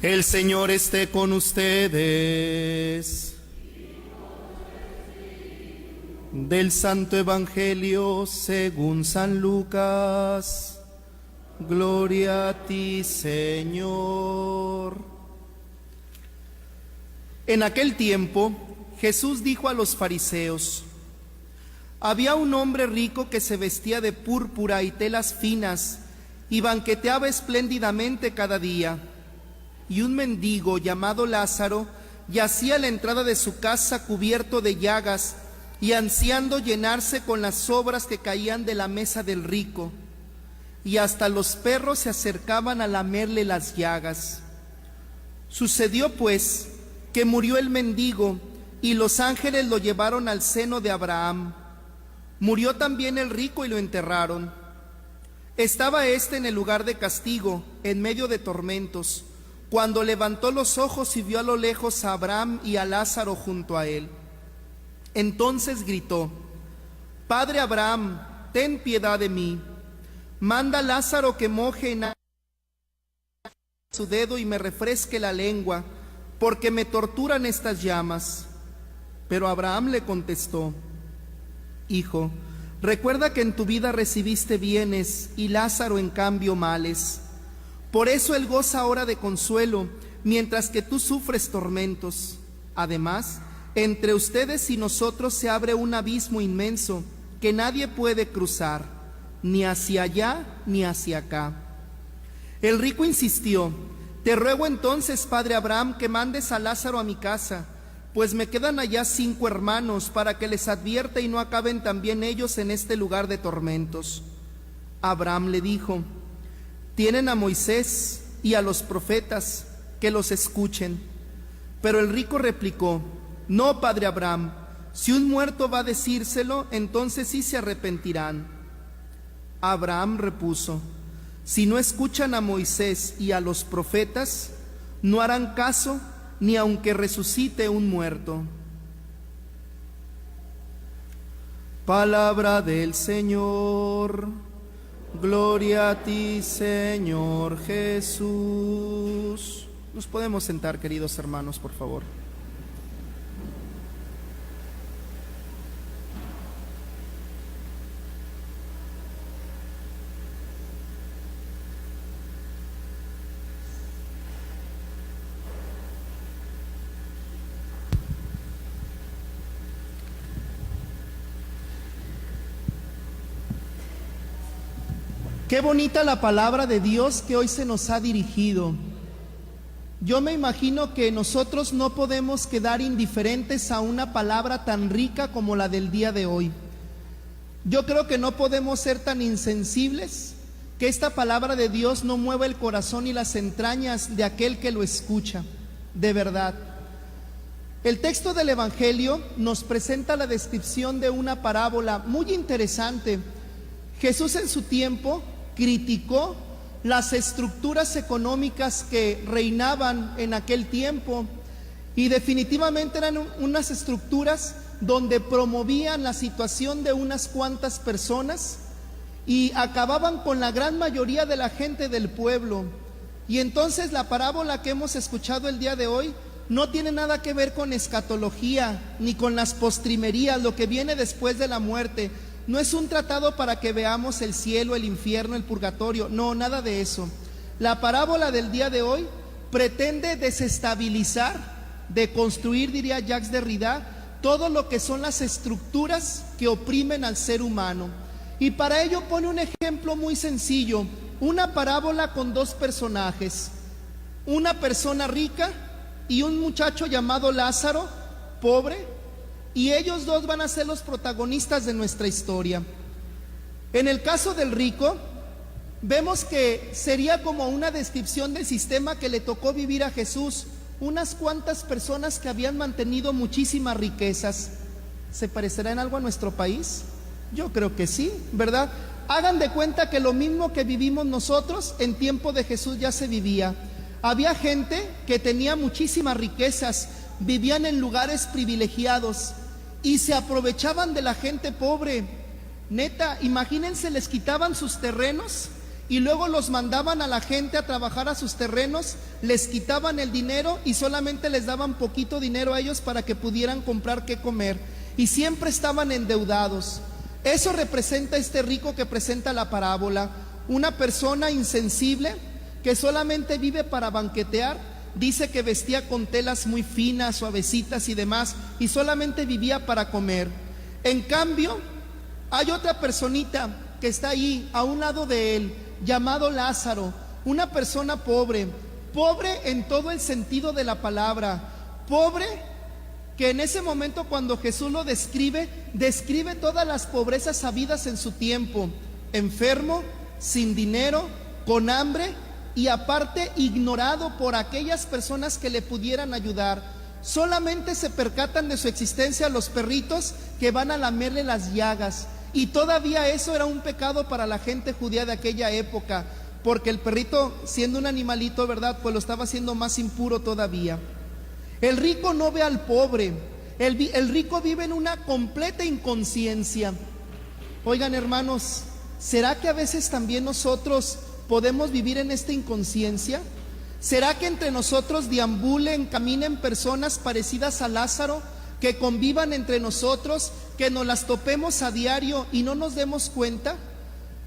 El Señor esté con ustedes. Del Santo Evangelio según San Lucas. Gloria a ti, Señor. En aquel tiempo, Jesús dijo a los fariseos: había un hombre rico que se vestía de púrpura y telas finas y banqueteaba espléndidamente cada día. Y un mendigo llamado Lázaro yacía a la entrada de su casa cubierto de llagas y ansiando llenarse con las sobras que caían de la mesa del rico. Y hasta los perros se acercaban a lamerle las llagas. Sucedió pues que murió el mendigo y los ángeles lo llevaron al seno de Abraham. Murió también el rico y lo enterraron. Estaba éste en el lugar de castigo, en medio de tormentos, cuando levantó los ojos y vio a lo lejos a Abraham y a Lázaro junto a él. Entonces gritó: Padre Abraham, ten piedad de mí. Manda a Lázaro que moje en su dedo y me refresque la lengua, porque me torturan estas llamas. Pero Abraham le contestó: Hijo, recuerda que en tu vida recibiste bienes y Lázaro en cambio males. Por eso él goza ahora de consuelo, mientras que tú sufres tormentos. Además, entre ustedes y nosotros se abre un abismo inmenso que nadie puede cruzar, ni hacia allá ni hacia acá. El rico insistió: te ruego entonces, padre Abraham, que mandes a Lázaro a mi casa, pues me quedan allá 5 hermanos, para que les advierta y no acaben también ellos en este lugar de tormentos. Abraham le dijo: tienen a Moisés y a los profetas, que los escuchen. Pero el rico replicó: no, padre Abraham, si un muerto va a decírselo, entonces sí se arrepentirán. Abraham repuso: si no escuchan a Moisés y a los profetas, no harán caso ni aunque resucite un muerto. Palabra del Señor. Gloria a ti, Señor Jesús. Nos podemos sentar, queridos hermanos, por favor. Qué bonita la palabra de Dios que hoy se nos ha dirigido. Yo me imagino que nosotros no podemos quedar indiferentes a una palabra tan rica como la del día de hoy. Yo creo que no podemos ser tan insensibles que esta palabra de Dios no mueva el corazón y las entrañas de aquel que lo escucha, de verdad. El texto del Evangelio nos presenta la descripción de una parábola muy interesante. Jesús en su tiempo criticó las estructuras económicas que reinaban en aquel tiempo y definitivamente eran unas estructuras donde promovían la situación de unas cuantas personas y acababan con la gran mayoría de la gente del pueblo. Y entonces la parábola que hemos escuchado el día de hoy no tiene nada que ver con escatología ni con las postrimerías, lo que viene después de la muerte. No es un tratado para que veamos el cielo, el infierno, el purgatorio. No, nada de eso. La parábola del día de hoy pretende desestabilizar, deconstruir, diría Jacques Derrida, todo lo que son las estructuras que oprimen al ser humano. Y para ello pone un ejemplo muy sencillo, una parábola con 2 personajes, una persona rica y un muchacho llamado Lázaro, pobre, y ellos 2 van a ser los protagonistas de nuestra historia. En el caso del rico, vemos que sería como una descripción del sistema que le tocó vivir a Jesús. Unas cuantas personas que habían mantenido muchísimas riquezas. ¿Se parecerá en algo a nuestro país? Yo creo que sí, ¿verdad? Hagan de cuenta que lo mismo que vivimos nosotros, en tiempo de Jesús ya se vivía. Había gente que tenía muchísimas riquezas, vivían en lugares privilegiados y se aprovechaban de la gente pobre. Neta, imagínense, les quitaban sus terrenos y luego los mandaban a la gente a trabajar a sus terrenos, les quitaban el dinero y solamente les daban poquito dinero a ellos para que pudieran comprar qué comer, y siempre estaban endeudados. Eso representa este rico que presenta la parábola, una persona insensible que solamente vive para banquetear. Dice que vestía con telas muy finas, suavecitas y demás, y solamente vivía para comer. En cambio, hay otra personita que está ahí a un lado de él, llamado Lázaro, una persona pobre, pobre en todo el sentido de la palabra, pobre que en ese momento cuando Jesús lo describe todas las pobrezas habidas en su tiempo, enfermo, sin dinero, con hambre y aparte ignorado por aquellas personas que le pudieran ayudar. Solamente se percatan de su existencia los perritos que van a lamerle las llagas, y todavía eso era un pecado para la gente judía de aquella época, porque el perrito, siendo un animalito, ¿verdad?, pues lo estaba haciendo más impuro todavía. El rico no ve al pobre, el rico vive en una completa inconsciencia. Oigan, hermanos, ¿será que a veces también nosotros podemos vivir en esta inconsciencia? ¿Será que entre nosotros deambulen, caminen personas parecidas a Lázaro, que convivan entre nosotros, que nos las topemos a diario y no nos demos cuenta?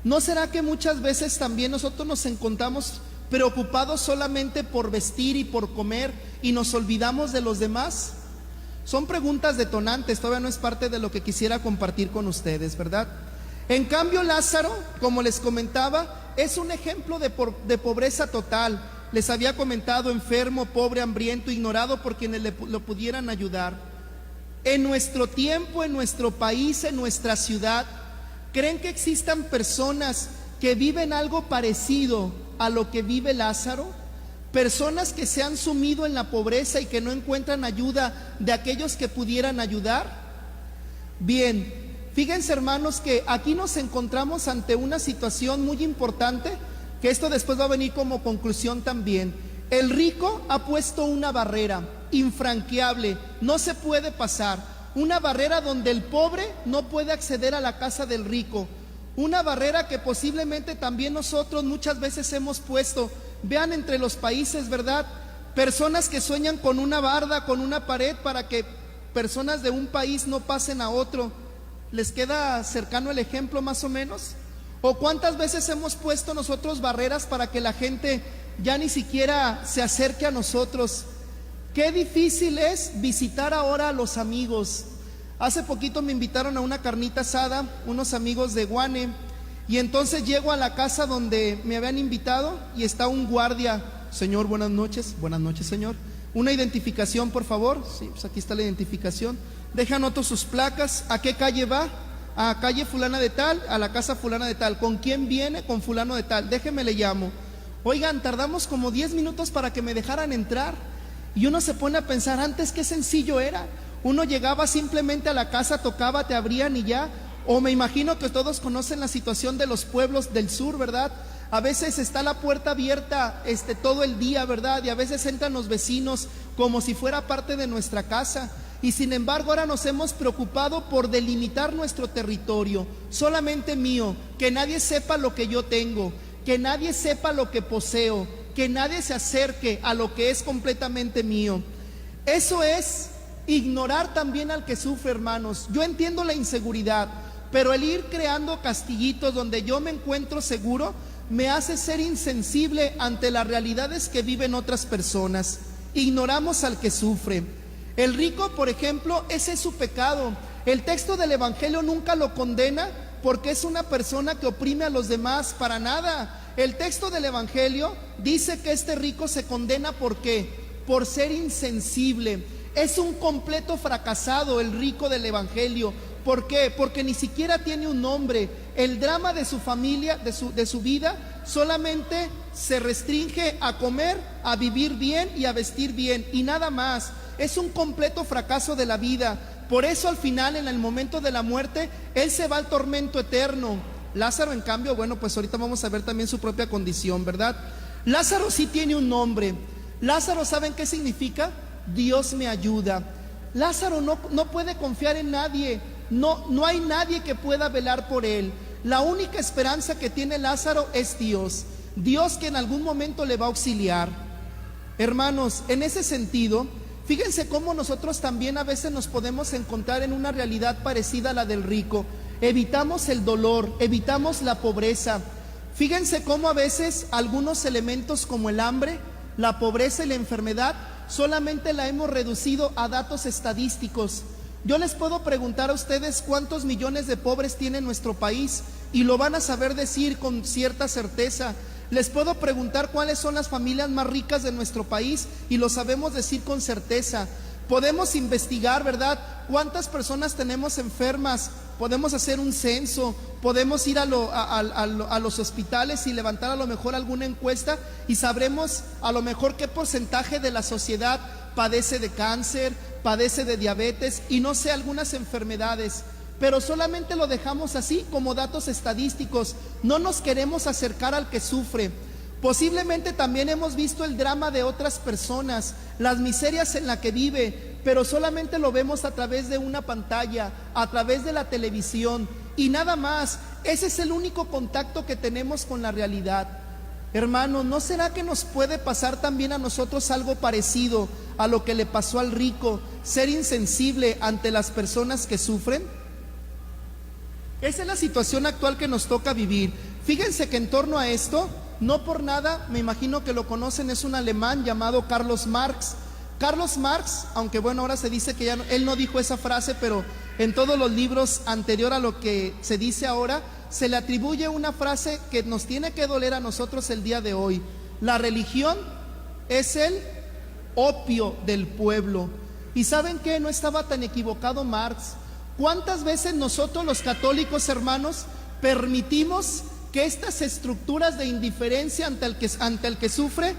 ¿No será que muchas veces también nosotros nos encontramos preocupados solamente por vestir y por comer y nos olvidamos de los demás? Son preguntas detonantes, todavía no es parte de lo que quisiera compartir con ustedes, ¿verdad? En cambio, Lázaro, como les comentaba, es un ejemplo de pobreza total. Les había comentado, enfermo, pobre, hambriento, ignorado por quienes lo pudieran ayudar. En nuestro tiempo, en nuestro país, en nuestra ciudad, ¿creen que existan personas que viven algo parecido a lo que vive Lázaro? Personas que se han sumido en la pobreza y que no encuentran ayuda de aquellos que pudieran ayudar. Bien, fíjense, hermanos, que aquí nos encontramos ante una situación muy importante, que esto después va a venir como conclusión también. El rico ha puesto una barrera infranqueable, no se puede pasar, una barrera donde el pobre no puede acceder a la casa del rico, una barrera que posiblemente también nosotros muchas veces hemos puesto. Vean entre los países, ¿verdad?, personas que sueñan con una barda, con una pared para que personas de un país no pasen a otro. ¿Les queda cercano el ejemplo más o menos? ¿O cuántas veces hemos puesto nosotros barreras para que la gente ya ni siquiera se acerque a nosotros? Qué difícil es visitar ahora a los amigos. Hace poquito me invitaron a una carnita asada, unos amigos de Guane, y entonces llego a la casa donde me habían invitado y está un guardia. Señor, buenas noches señor. Una identificación, por favor. Sí, pues aquí está la identificación. Deja anoto sus placas. ¿A qué calle va? A calle fulana de tal, a la casa fulana de tal. ¿Con quién viene? Con fulano de tal. Déjeme le llamo. Oigan, tardamos como 10 minutos para que me dejaran entrar. Y uno se pone a pensar, antes qué sencillo era. Uno llegaba simplemente a la casa, tocaba, te abrían y ya. O me imagino que todos conocen la situación de los pueblos del sur, ¿verdad? A veces está la puerta abierta todo el día, ¿verdad? Y a veces entran los vecinos como si fuera parte de nuestra casa. Y sin embargo ahora nos hemos preocupado por delimitar nuestro territorio, solamente mío, que nadie sepa lo que yo tengo, que nadie sepa lo que poseo, que nadie se acerque a lo que es completamente mío. Eso es ignorar también al que sufre, hermanos. Yo entiendo la inseguridad, pero el ir creando castillitos donde yo me encuentro seguro me hace ser insensible ante las realidades que viven otras personas. Ignoramos al que sufre. El rico, por ejemplo, ese es su pecado. El texto del Evangelio nunca lo condena porque es una persona que oprime a los demás, para nada. El texto del Evangelio dice que este rico se condena, ¿por qué? Por ser insensible. Es un completo fracasado el rico del Evangelio. ¿Por qué? Porque ni siquiera tiene un nombre. El drama de su familia, de su vida, solamente se restringe a comer, a vivir bien y a vestir bien, y nada más. Es un completo fracaso de la vida. Por eso al final, en el momento de la muerte, él se va al tormento eterno. Lázaro, en cambio, bueno, pues ahorita vamos a ver también su propia condición, ¿verdad? Lázaro sí tiene un nombre. Lázaro, ¿saben qué significa? Dios me ayuda. Lázaro no puede confiar en nadie. No hay nadie que pueda velar por él. La única esperanza que tiene Lázaro es Dios. Dios que en algún momento le va a auxiliar. Hermanos, en ese sentido, fíjense cómo nosotros también a veces nos podemos encontrar en una realidad parecida a la del rico. Evitamos el dolor, evitamos la pobreza. Fíjense cómo a veces algunos elementos como el hambre, la pobreza y la enfermedad solamente la hemos reducido a datos estadísticos. Yo les puedo preguntar a ustedes cuántos millones de pobres tiene nuestro país y lo van a saber decir con cierta certeza. Les puedo preguntar cuáles son las familias más ricas de nuestro país y lo sabemos decir con certeza. Podemos investigar, ¿verdad?, cuántas personas tenemos enfermas. Podemos hacer un censo, podemos ir a los hospitales y levantar a lo mejor alguna encuesta y sabremos a lo mejor qué porcentaje de la sociedad padece de cáncer, padece de diabetes y no sé, algunas enfermedades. Pero solamente lo dejamos así como datos estadísticos. No nos queremos acercar al que sufre. Posiblemente también hemos visto el drama de otras personas, las miserias en las que vive, pero solamente lo vemos a través de una pantalla, a través de la televisión y nada más. Ese es el único contacto que tenemos con la realidad. Hermanos, ¿no será que nos puede pasar también a nosotros algo parecido a lo que le pasó al rico, ser insensible ante las personas que sufren? Esa es la situación actual que nos toca vivir. Fíjense que en torno a esto, no por nada, me imagino que lo conocen, es un alemán llamado Carlos Marx. Carlos Marx, aunque bueno, ahora se dice que ya no, él no dijo esa frase, pero en todos los libros anterior a lo que se dice ahora, se le atribuye una frase que nos tiene que doler a nosotros el día de hoy. La religión es el opio del pueblo. ¿Y saben qué? No estaba tan equivocado Marx. ¿Cuántas veces nosotros los católicos, hermanos, permitimos que estas estructuras de indiferencia ante el que sufre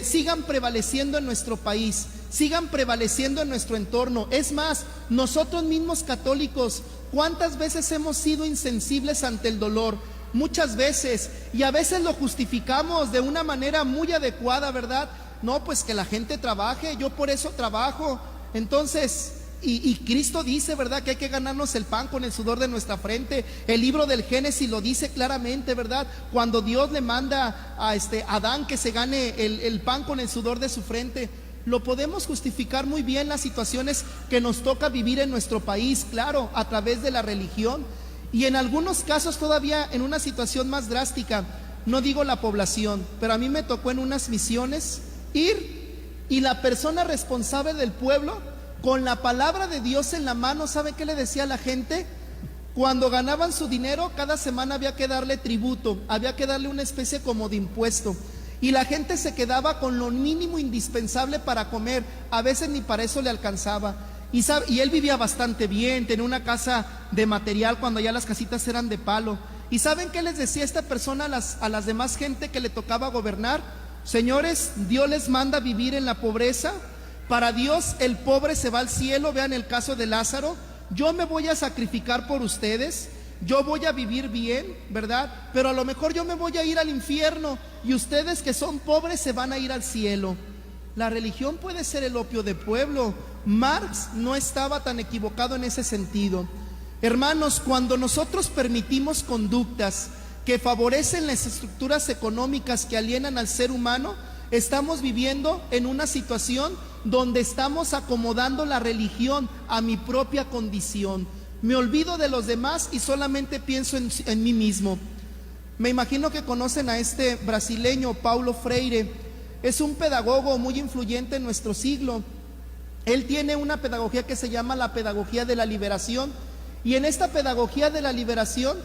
sigan prevaleciendo en nuestro país, sigan prevaleciendo en nuestro entorno? Es más, nosotros mismos católicos, ¿cuántas veces hemos sido insensibles ante el dolor? Muchas veces, y a veces lo justificamos de una manera muy adecuada, ¿verdad? No, pues que la gente trabaje, yo por eso trabajo. Entonces, y Cristo dice, ¿verdad?, que hay que ganarnos el pan con el sudor de nuestra frente. El libro del Génesis lo dice claramente, ¿verdad? Cuando Dios le manda a Adán que se gane el pan con el sudor de su frente. Lo podemos justificar muy bien las situaciones que nos toca vivir en nuestro país, claro, a través de la religión. Y en algunos casos todavía en una situación más drástica, no digo la población, pero a mí me tocó en unas misiones ir y la persona responsable del pueblo, con la palabra de Dios en la mano, ¿sabe qué le decía a la gente? Cuando ganaban su dinero, cada semana había que darle tributo, había que darle una especie como de impuesto. Y la gente se quedaba con lo mínimo indispensable para comer, a veces ni para eso le alcanzaba. Y él vivía bastante bien, tenía una casa de material cuando ya las casitas eran de palo. ¿Y saben qué les decía esta persona a las demás gente que le tocaba gobernar? Señores, Dios les manda vivir en la pobreza. Para Dios el pobre se va al cielo. Vean el caso de Lázaro. Yo me voy a sacrificar por ustedes, yo voy a vivir bien, ¿verdad? Pero a lo mejor yo me voy a ir al infierno y ustedes que son pobres se van a ir al cielo. La religión puede ser el opio del pueblo. Marx no estaba tan equivocado en ese sentido. Hermanos, cuando nosotros permitimos conductas que favorecen las estructuras económicas que alienan al ser humano, estamos viviendo en una situación donde estamos acomodando la religión a mi propia condición. Me olvido de los demás y solamente pienso en mí mismo. Me imagino que conocen a este brasileño, Paulo Freire. Es un pedagogo muy influyente en nuestro siglo. Él tiene una pedagogía que se llama la pedagogía de la liberación. Y en esta pedagogía de la liberación,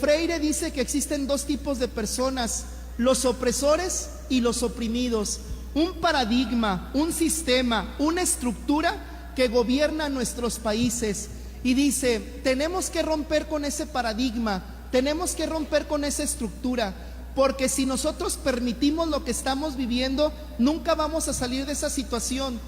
Freire dice que existen dos tipos de personas: los opresores y los oprimidos. Un paradigma, un sistema, una estructura que gobierna nuestros países. Y dice, tenemos que romper con ese paradigma, tenemos que romper con esa estructura, porque si nosotros permitimos lo que estamos viviendo, nunca vamos a salir de esa situación.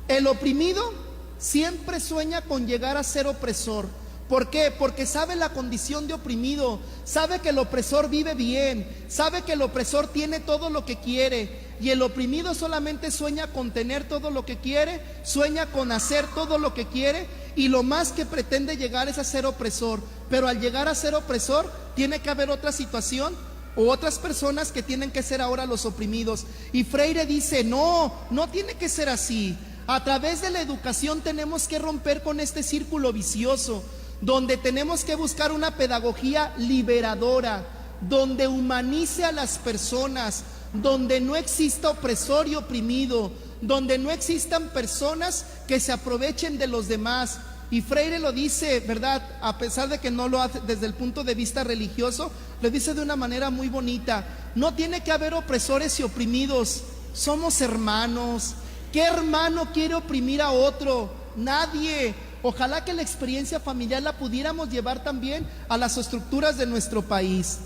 El oprimido siempre sueña con llegar a ser opresor. ¿Por qué? Porque sabe la condición de oprimido, sabe que el opresor vive bien, sabe que el opresor tiene todo lo que quiere, y el oprimido solamente sueña con tener todo lo que quiere, sueña con hacer todo lo que quiere, y lo más que pretende llegar es a ser opresor, pero al llegar a ser opresor tiene que haber otra situación o otras personas que tienen que ser ahora los oprimidos. Y Freire dice, no tiene que ser así. A través de la educación tenemos que romper con este círculo vicioso, donde tenemos que buscar una pedagogía liberadora, donde humanice a las personas, donde no exista opresor y oprimido, donde no existan personas que se aprovechen de los demás. Y Freire lo dice, ¿verdad? A pesar de que no lo hace desde el punto de vista religioso, lo dice de una manera muy bonita. No tiene que haber opresores y oprimidos, somos hermanos. ¿Qué hermano quiere oprimir a otro? Nadie. Ojalá que la experiencia familiar la pudiéramos llevar también a las estructuras de nuestro país.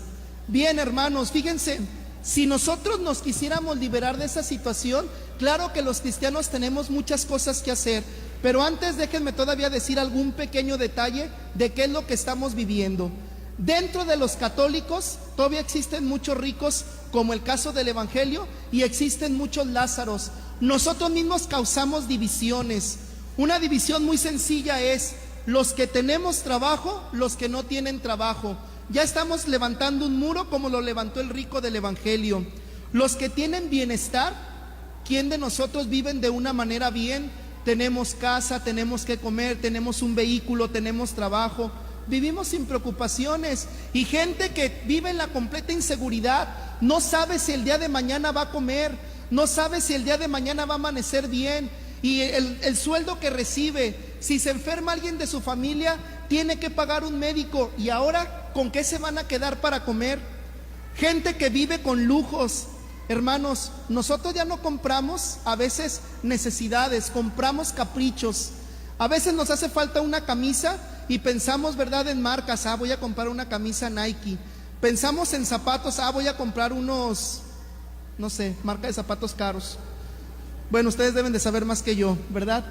Bien, hermanos, fíjense, si nosotros nos quisiéramos liberar de esa situación, claro que los cristianos tenemos muchas cosas que hacer, pero antes déjenme todavía decir algún pequeño detalle de qué es lo que estamos viviendo. Dentro de los católicos todavía existen muchos ricos, como el caso del Evangelio, y existen muchos Lázaros. Nosotros mismos causamos divisiones. Una división muy sencilla es los que tenemos trabajo, los que no tienen trabajo. Ya estamos levantando un muro como lo levantó el rico del Evangelio. Los que tienen bienestar, ¿quién de nosotros viven de una manera bien? Tenemos casa, tenemos que comer, tenemos un vehículo, tenemos trabajo, vivimos sin preocupaciones. Y gente que vive en la completa inseguridad, no sabe si el día de mañana va a comer, no sabe si el día de mañana va a amanecer bien. Y el sueldo que recibe, si se enferma alguien de su familia, tiene que pagar un médico. Y ahora, ¿con qué se van a quedar para comer? Gente que vive con lujos. Hermanos, nosotros ya no compramos a veces necesidades, compramos caprichos. A veces nos hace falta una camisa y pensamos, ¿verdad?, en marcas. Voy a comprar una camisa Nike. Pensamos en zapatos. Voy a comprar unos, no sé, marca de zapatos caros. Bueno, ustedes deben de saber más que yo, ¿verdad?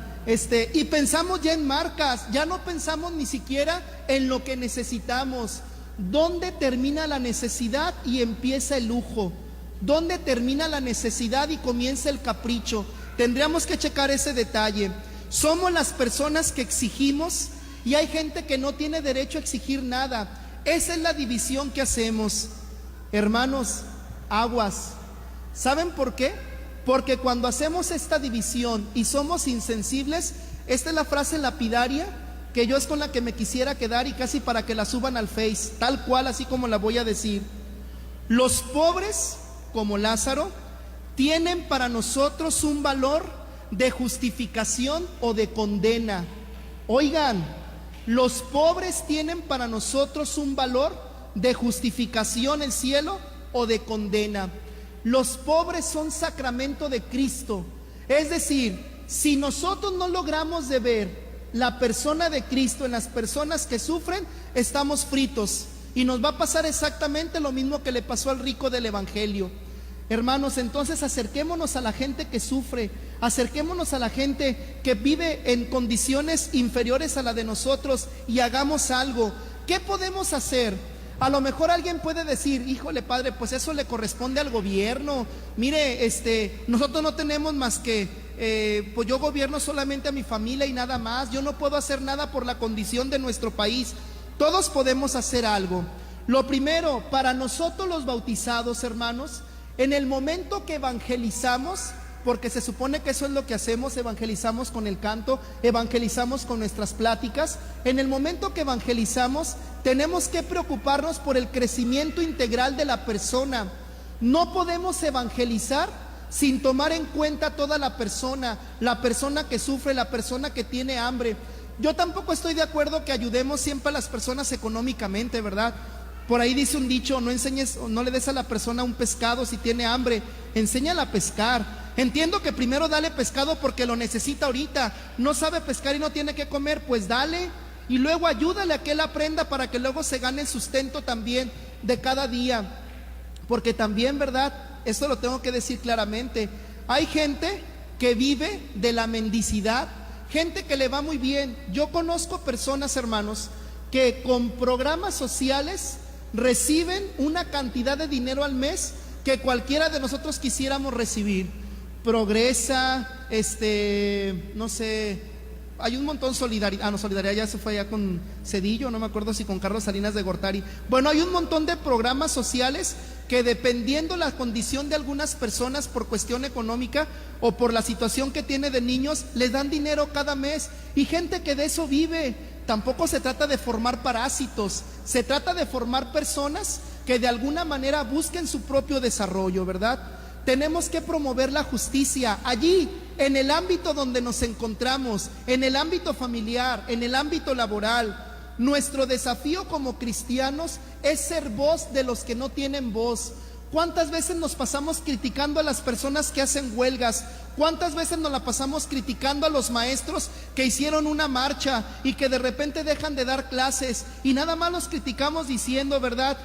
Y pensamos ya en marcas, ya no pensamos ni siquiera en lo que necesitamos. ¿Dónde termina la necesidad y empieza el lujo? ¿Dónde termina la necesidad y comienza el capricho? Tendríamos que checar ese detalle. Somos las personas que exigimos y hay gente que no tiene derecho a exigir nada. Esa es la división que hacemos. Hermanos, aguas. ¿Saben por qué? Porque cuando hacemos esta división y somos insensibles, esta es la frase lapidaria que yo es con la que me quisiera quedar y casi para que la suban al Face, tal cual, así como la voy a decir. Los pobres, como Lázaro, tienen para nosotros un valor de justificación o de condena. Oigan, los pobres tienen para nosotros un valor de justificación en el cielo o de condena. Los pobres son sacramento de Cristo. Es decir, si nosotros no logramos de ver la persona de Cristo en las personas que sufren, estamos fritos. Y nos va a pasar exactamente lo mismo que le pasó al rico del Evangelio. Hermanos, entonces acerquémonos a la gente que sufre, acerquémonos a la gente que vive en condiciones inferiores a la de nosotros y hagamos algo. ¿Qué podemos hacer? A lo mejor alguien puede decir, híjole padre, pues eso le corresponde al gobierno. Mire, nosotros no tenemos más que, pues yo gobierno solamente a mi familia y nada más. Yo no puedo hacer nada por la condición de nuestro país. Todos podemos hacer algo. Lo primero, para nosotros los bautizados, hermanos, en el momento que evangelizamos, porque se supone que eso es lo que hacemos, evangelizamos con el canto, evangelizamos con nuestras pláticas. En el momento que evangelizamos, tenemos que preocuparnos por el crecimiento integral de la persona. No podemos evangelizar sin tomar en cuenta toda la persona que sufre, la persona que tiene hambre. Yo tampoco estoy de acuerdo que ayudemos siempre a las personas económicamente, ¿verdad? Por ahí dice un dicho, no enseñes, no le des a la persona un pescado si tiene hambre, enséñala a pescar. Entiendo que primero dale pescado porque lo necesita ahorita. No sabe pescar y no tiene que comer, pues dale. Y luego ayúdale a que él aprenda para que luego se gane el sustento también de cada día. Porque también, ¿verdad? Esto lo tengo que decir claramente. Hay gente que vive de la mendicidad, gente que le va muy bien. Yo conozco personas, hermanos, que con programas sociales reciben una cantidad de dinero al mes que cualquiera de nosotros quisiéramos recibir. Progresa, no sé, hay un montón. Solidaridad, no, Solidaridad ya se fue allá con Cedillo, no me acuerdo si con Carlos Salinas de Gortari. Bueno, hay un montón de programas sociales que, dependiendo la condición de algunas personas por cuestión económica o por la situación que tiene de niños, les dan dinero cada mes, y gente que de eso vive. Tampoco se trata de formar parásitos, se trata de formar personas que de alguna manera busquen su propio desarrollo, ¿verdad? Tenemos que promover la justicia allí, en el ámbito donde nos encontramos, en el ámbito familiar, en el ámbito laboral. Nuestro desafío como cristianos es ser voz de los que no tienen voz. ¿Cuántas veces nos pasamos criticando a las personas que hacen huelgas? ¿Cuántas veces nos la pasamos criticando a los maestros que hicieron una marcha y que de repente dejan de dar clases? Y nada más los criticamos diciendo, ¿verdad?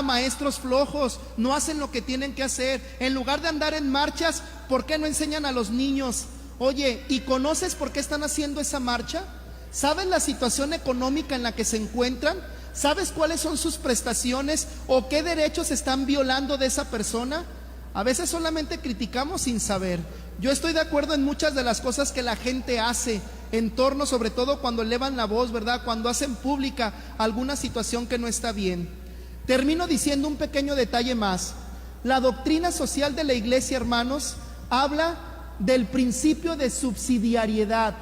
Maestros flojos, no hacen lo que tienen que hacer. En lugar de andar en marchas, ¿por qué no enseñan a los niños? Oye, ¿y conoces por qué están haciendo esa marcha? ¿Saben la situación económica en la que se encuentran? ¿Sabes cuáles son sus prestaciones o qué derechos están violando de esa persona? A veces solamente criticamos sin saber. Yo estoy de acuerdo en muchas de las cosas que la gente hace en torno, sobre todo cuando elevan la voz, ¿verdad? Cuando hacen pública alguna situación que no está bien. Termino diciendo un pequeño detalle más. La doctrina social de la Iglesia, hermanos, habla del principio de subsidiariedad.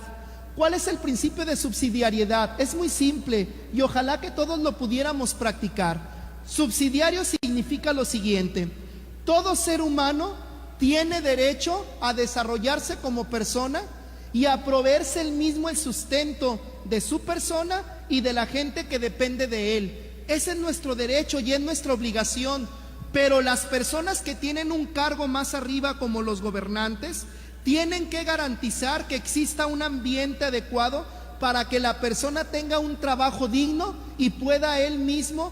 ¿Cuál es el principio de subsidiariedad? Es muy simple y ojalá que todos lo pudiéramos practicar. Subsidiario significa lo siguiente: todo ser humano tiene derecho a desarrollarse como persona y a proveerse él mismo el sustento de su persona y de la gente que depende de él. Ese es nuestro derecho y es nuestra obligación. Pero las personas que tienen un cargo más arriba, como los gobernantes, tienen que garantizar que exista un ambiente adecuado para que la persona tenga un trabajo digno y pueda él mismo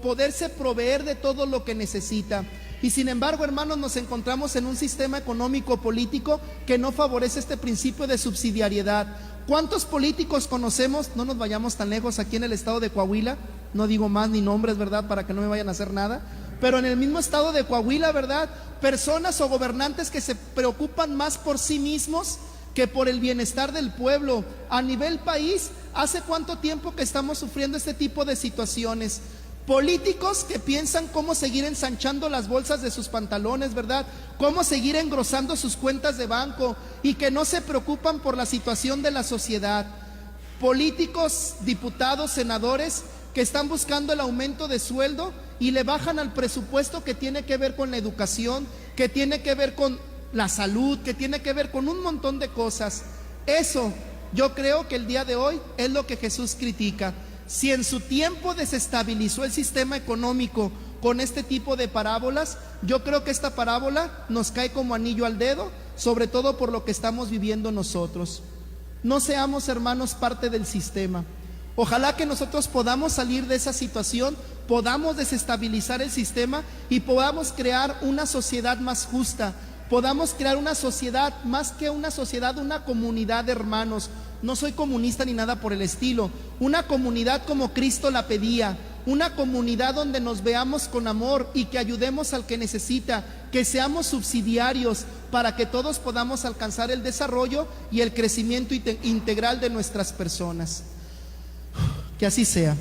poderse proveer de todo lo que necesita. Y sin embargo, hermanos, nos encontramos en un sistema económico político que no favorece este principio de subsidiariedad. ¿Cuántos políticos conocemos? No nos vayamos tan lejos, aquí en el estado de Coahuila, no digo más ni nombres, ¿verdad?, para que no me vayan a hacer nada, pero en el mismo estado de Coahuila, ¿verdad?, personas o gobernantes que se preocupan más por sí mismos que por el bienestar del pueblo. A nivel país, ¿hace cuánto tiempo que estamos sufriendo este tipo de situaciones? Políticos que piensan cómo seguir ensanchando las bolsas de sus pantalones, ¿verdad?, cómo seguir engrosando sus cuentas de banco, y que no se preocupan por la situación de la sociedad. Políticos, diputados, senadores que están buscando el aumento de sueldo y le bajan al presupuesto que tiene que ver con la educación, que tiene que ver con la salud, que tiene que ver con un montón de cosas. Eso yo creo que el día de hoy es lo que Jesús critica. Si en su tiempo desestabilizó el sistema económico con este tipo de parábolas, yo creo que esta parábola nos cae como anillo al dedo, sobre todo por lo que estamos viviendo nosotros. No seamos, hermanos, parte del sistema. Ojalá que nosotros podamos salir de esa situación, podamos desestabilizar el sistema y podamos crear una sociedad más justa, podamos crear una sociedad, más que una sociedad, una comunidad de hermanos. No soy comunista ni nada por el estilo. Una comunidad como Cristo la pedía, una comunidad donde nos veamos con amor y que ayudemos al que necesita, que seamos subsidiarios para que todos podamos alcanzar el desarrollo y el crecimiento integral de nuestras personas. Que así sea.